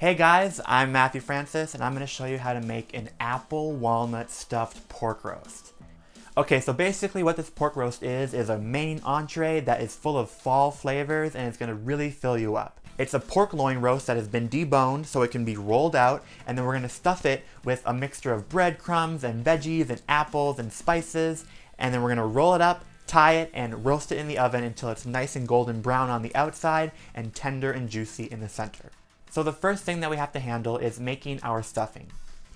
Hey guys, I'm Matthew Francis and I'm going to show you how to make an apple walnut stuffed pork roast. Okay, so basically what this pork roast is a main entree that is full of fall flavors and it's going to really fill you up. It's a pork loin roast that has been deboned so it can be rolled out, and then we're going to stuff it with a mixture of breadcrumbs and veggies and apples and spices, and then we're going to roll it up, tie it, and roast it in the oven until it's nice and golden brown on the outside and tender and juicy in the center. So the first thing that we have to handle is making our stuffing.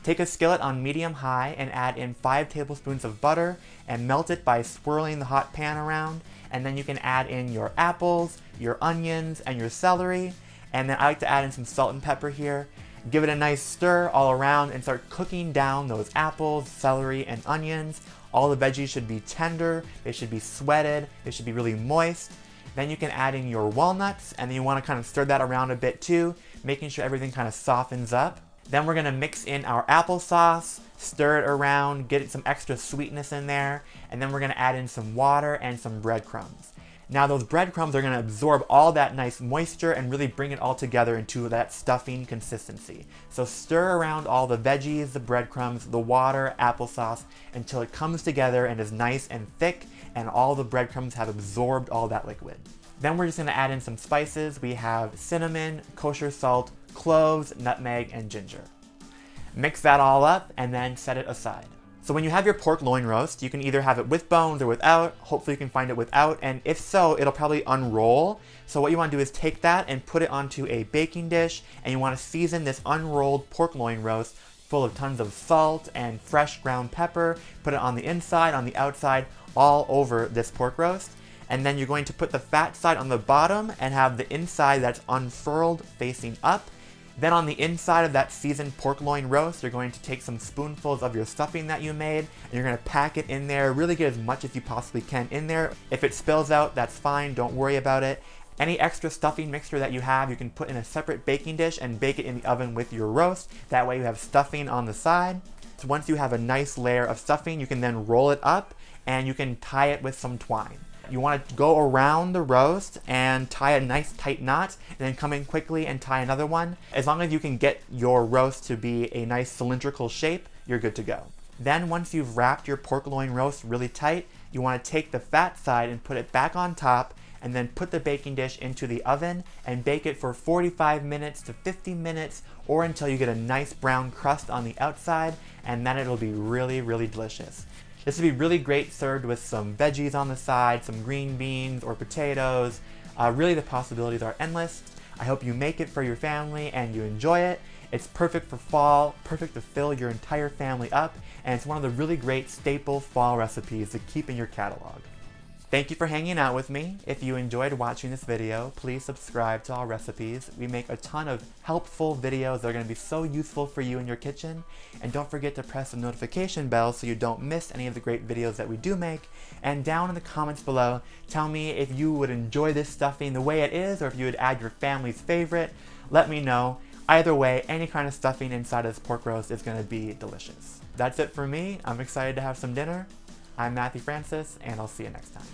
Take a skillet on medium-high and add in 5 tablespoons of butter and melt it by swirling the hot pan around, and then you can add in your apples, your onions, and your celery, and then I like to add in some salt and pepper here. Give it a nice stir all around and start cooking down those apples, celery, and onions. All the veggies should be tender, they should be sweated, they should be really moist. Then you can add in your walnuts, and then you want to kind of stir that around a bit too, making sure everything kind of softens up. Then we're going to mix in our applesauce, stir it around, get some extra sweetness in there, and then we're going to add in some water and some breadcrumbs. Now those breadcrumbs are going to absorb all that nice moisture and really bring it all together into that stuffing consistency. So stir around all the veggies, the breadcrumbs, the water, applesauce until it comes together and is nice and thick and all the breadcrumbs have absorbed all that liquid. Then we're just going to add in some spices. We have cinnamon, kosher salt, cloves, nutmeg, and ginger. Mix that all up and then set it aside. So when you have your pork loin roast, you can either have it with bones or without. Hopefully you can find it without, and if so, it'll probably unroll. So what you want to do is take that and put it onto a baking dish, and you want to season this unrolled pork loin roast full of tons of salt and fresh ground pepper. Put it on the inside, on the outside, all over this pork roast. And then you're going to put the fat side on the bottom and have the inside that's unfurled facing up. Then on the inside of that seasoned pork loin roast, you're going to take some spoonfuls of your stuffing that you made, and you're going to pack it in there, really get as much as you possibly can in there. If it spills out, that's fine, don't worry about it. Any extra stuffing mixture that you have, you can put in a separate baking dish and bake it in the oven with your roast. That way you have stuffing on the side. So once you have a nice layer of stuffing, you can then roll it up and you can tie it with some twine. You want to go around the roast and tie a nice tight knot, and then come in quickly and tie another one. As long as you can get your roast to be a nice cylindrical shape, you're good to go. Then once you've wrapped your pork loin roast really tight, you want to take the fat side and put it back on top, and then put the baking dish into the oven and bake it for 45 minutes to 50 minutes or until you get a nice brown crust on the outside, and then it'll be really, really delicious. This would be really great served with some veggies on the side, some green beans or potatoes. Really the possibilities are endless. I hope you make it for your family and you enjoy it. It's perfect for fall, perfect to fill your entire family up, and it's one of the really great staple fall recipes to keep in your catalog. Thank you for hanging out with me. If you enjoyed watching this video, please subscribe to Allrecipes. We make a ton of helpful videos that are going to be so useful for you in your kitchen. And don't forget to press the notification bell so you don't miss any of the great videos that we do make. And down in the comments below, tell me if you would enjoy this stuffing the way it is, or if you would add your family's favorite. Let me know. Either way, any kind of stuffing inside of this pork roast is going to be delicious. That's it for me. I'm excited to have some dinner. I'm Matthew Francis, and I'll see you next time.